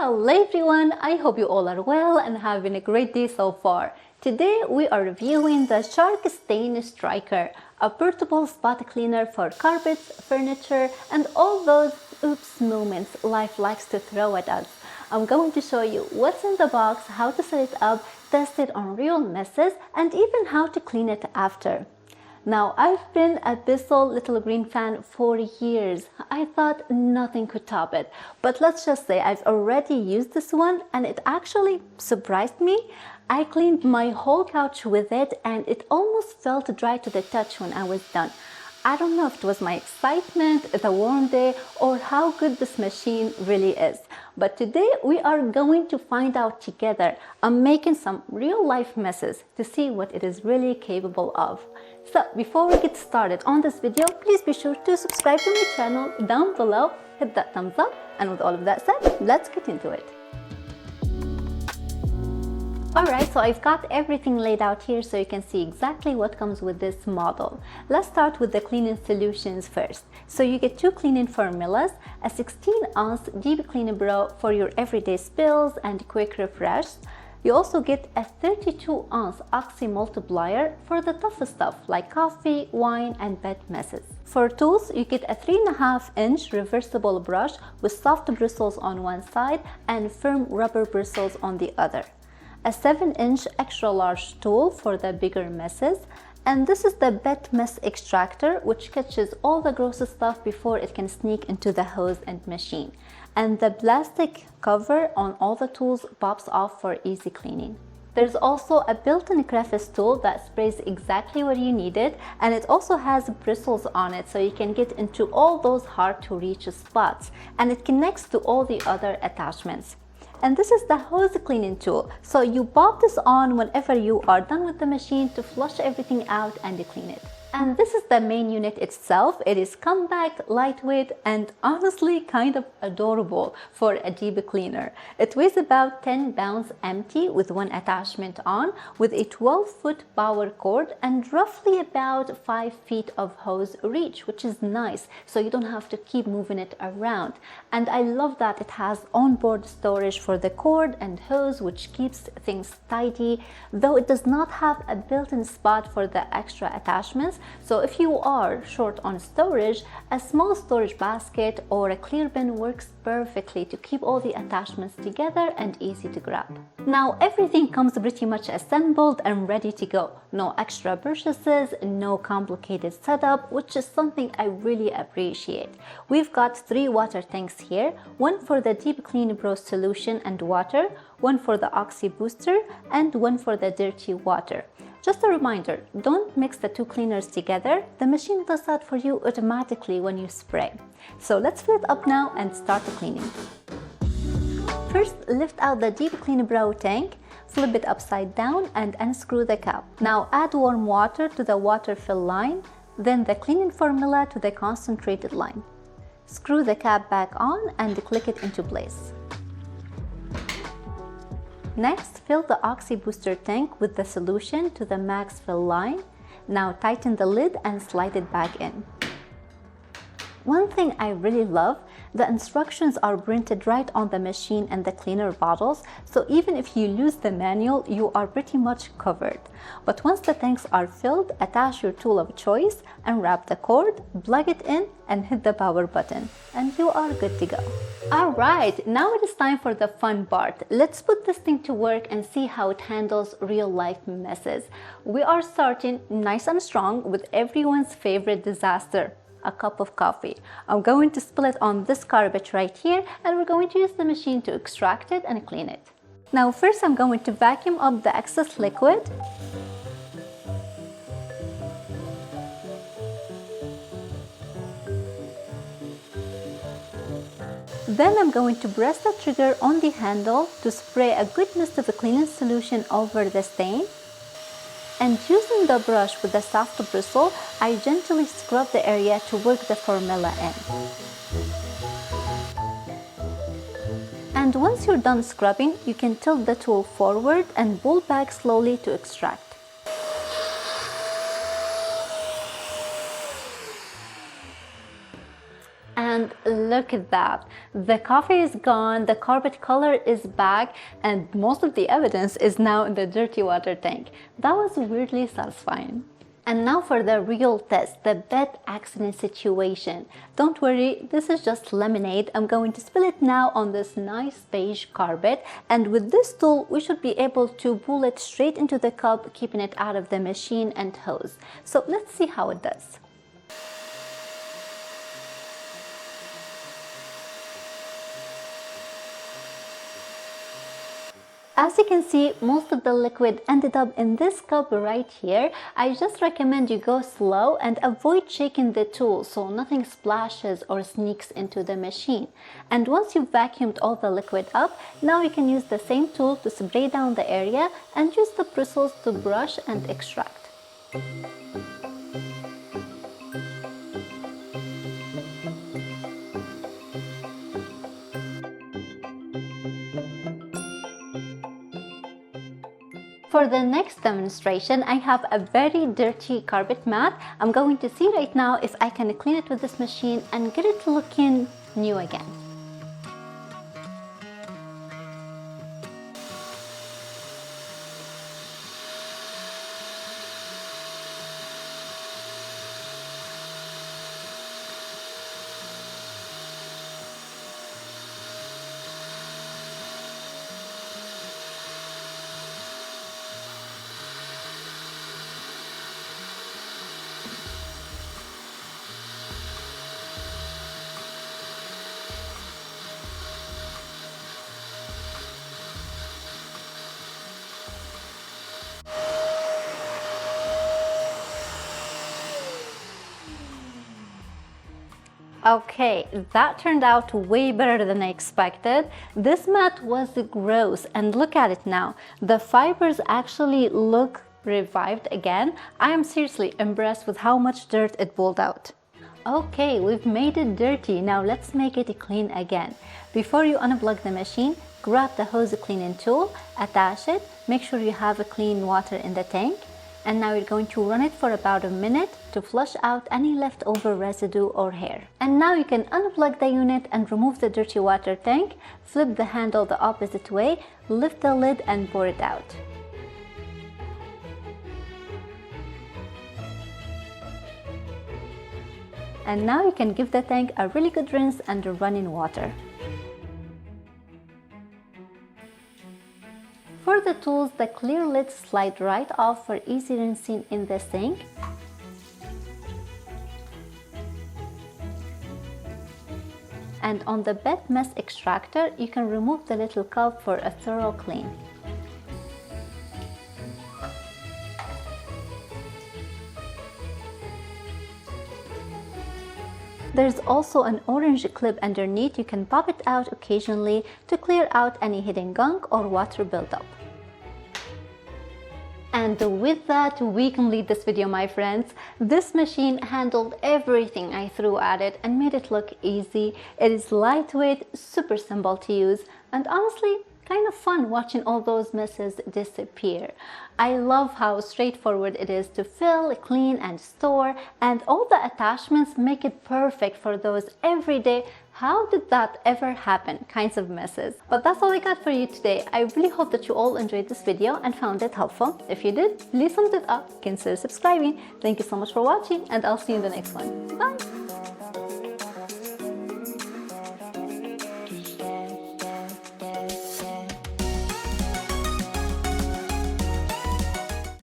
Hello everyone, I hope you all are well and having a great day so far. Today we are reviewing the Shark Stain Striker, a portable spot cleaner for carpets, furniture and all those oops moments life likes to throw at us. I'm going to show you what's in the box, how to set it up, test it on real messes and even how to clean it after. Now, I've been a Bissell Little Green fan for years. I thought nothing could top it. But let's just say I've already used this one and it actually surprised me. I cleaned my whole couch with it and it almost felt dry to the touch when I was done. I don't know if it was my excitement, the warm day, or how good this machine really is. But today we are going to find out together. I'm making some real life messes to see what it is really capable of. So before we get started on this video, please be sure to subscribe to my channel down below, hit that thumbs up, and with all of that said, let's get into it. Alright, so I've got everything laid out here so you can see exactly what comes with this model. Let's start with the cleaning solutions first. So you get two cleaning formulas, a 16-ounce Deep Clean Bro for your everyday spills and quick refresh. You also get a 32-ounce Oxy Multiplier for the tough stuff like coffee, wine, and bed messes. For tools, you get a 3.5-inch reversible brush with soft bristles on one side and firm rubber bristles on the other. A 7-inch extra large tool for the bigger messes, and this is the bed mess extractor, which catches all the gross stuff before it can sneak into the hose and machine. And the plastic cover on all the tools pops off for easy cleaning. There's also a built-in crevice tool that sprays exactly where you need it, and it also has bristles on it so you can get into all those hard to reach spots, and it connects to all the other attachments. And this is the hose cleaning tool, so you pop this on whenever you are done with the machine to flush everything out and clean it. And this is the main unit itself. It is compact, lightweight, and honestly kind of adorable for a deep cleaner. It weighs about 10 pounds empty with one attachment on, with a 12-foot power cord and roughly about 5 feet of hose reach, which is nice, so you don't have to keep moving it around. And I love that it has onboard storage for the cord and hose, which keeps things tidy, though it does not have a built-in spot for the extra attachments. So if you are short on storage, a small storage basket or a clear bin works perfectly to keep all the attachments together and easy to grab. Now everything comes pretty much assembled and ready to go. No extra purchases, no complicated setup, which is something I really appreciate. We've got 3 water tanks here, one for the Deep Clean Bro solution and water, one for the Oxy Booster, and one for the dirty water. Just a reminder, don't mix the 2 cleaners together. The machine does that for you automatically when you spray. So let's fill it up now and start the cleaning. First, lift out the Deep Clean Bro tank, flip it upside down and unscrew the cap. Now add warm water to the water fill line, then the cleaning formula to the concentrated line. Screw the cap back on and click it into place. Next, fill the Oxy Booster tank with the solution to the max fill line. Now tighten the lid and slide it back in. One thing I really love, the instructions are printed right on the machine and the cleaner bottles, so even if you lose the manual, you are pretty much covered. But once the tanks are filled, attach your tool of choice, unwrap the cord, plug it in, and hit the power button, and you are good to go. Alright, now it is time for the fun part. Let's put this thing to work and see how it handles real-life messes. We are starting nice and strong with everyone's favorite disaster, a cup of coffee. I'm going to spill it on this carpet right here, and we're going to use the machine to extract it and clean it. Now first I'm going to vacuum up the excess liquid. Then I'm going to press the trigger on the handle to spray a good mist of the cleaning solution over the stain. And using the brush with the soft bristle, I gently scrub the area to work the formula in. And once you're done scrubbing, you can tilt the tool forward and pull back slowly to extract. and look at that. The coffee is gone, the carpet color is back, and most of the evidence is now in the dirty water tank. That was weirdly satisfying. And now for the real test, the bed accident situation. Don't worry, this is just lemonade. I'm going to spill it now on this nice beige carpet, and with this tool we should be able to pull it straight into the cup, keeping it out of the machine and hose. So let's see how it does. As you can see, most of the liquid ended up in this cup right here. I just recommend you go slow and avoid shaking the tool so nothing splashes or sneaks into the machine. And once you've vacuumed all the liquid up, now you can use the same tool to spray down the area and use the bristles to brush and extract. For the next demonstration, I have a very dirty carpet mat. I'm going to see right now if I can clean it with this machine and get it looking new again. Okay, that turned out way better than I expected. This mat was gross, and look at it now. The fibers actually look revived again. I am seriously impressed with how much dirt it pulled out. Okay, we've made it dirty. Now let's make it clean again. Before you unplug the machine, grab the hose cleaning tool, attach it, make sure you have a clean water in the tank. And now you're going to run it for about a minute to flush out any leftover residue or hair. And now you can unplug the unit and remove the dirty water tank, flip the handle the opposite way, lift the lid and pour it out. And now you can give the tank a really good rinse under running water. For the tools, the clear lids slide right off for easy rinsing in the sink. And on the bed mess extractor, you can remove the little cup for a thorough clean. There's also an orange clip underneath. You can pop it out occasionally to clear out any hidden gunk or water buildup. And with that, we complete this video, my friends. This machine handled everything I threw at it and made it look easy. It is lightweight, super simple to use, and honestly, kind of fun watching all those messes disappear. I love how straightforward it is to fill, clean, and store, and all the attachments make it perfect for those everyday "how did that ever happen" kinds of messes. But that's all I got for you today. I really hope that you all enjoyed this video and found it helpful. If you did, please thumbs it up, consider subscribing. Thank you so much for watching, and I'll see you in the next one. Bye!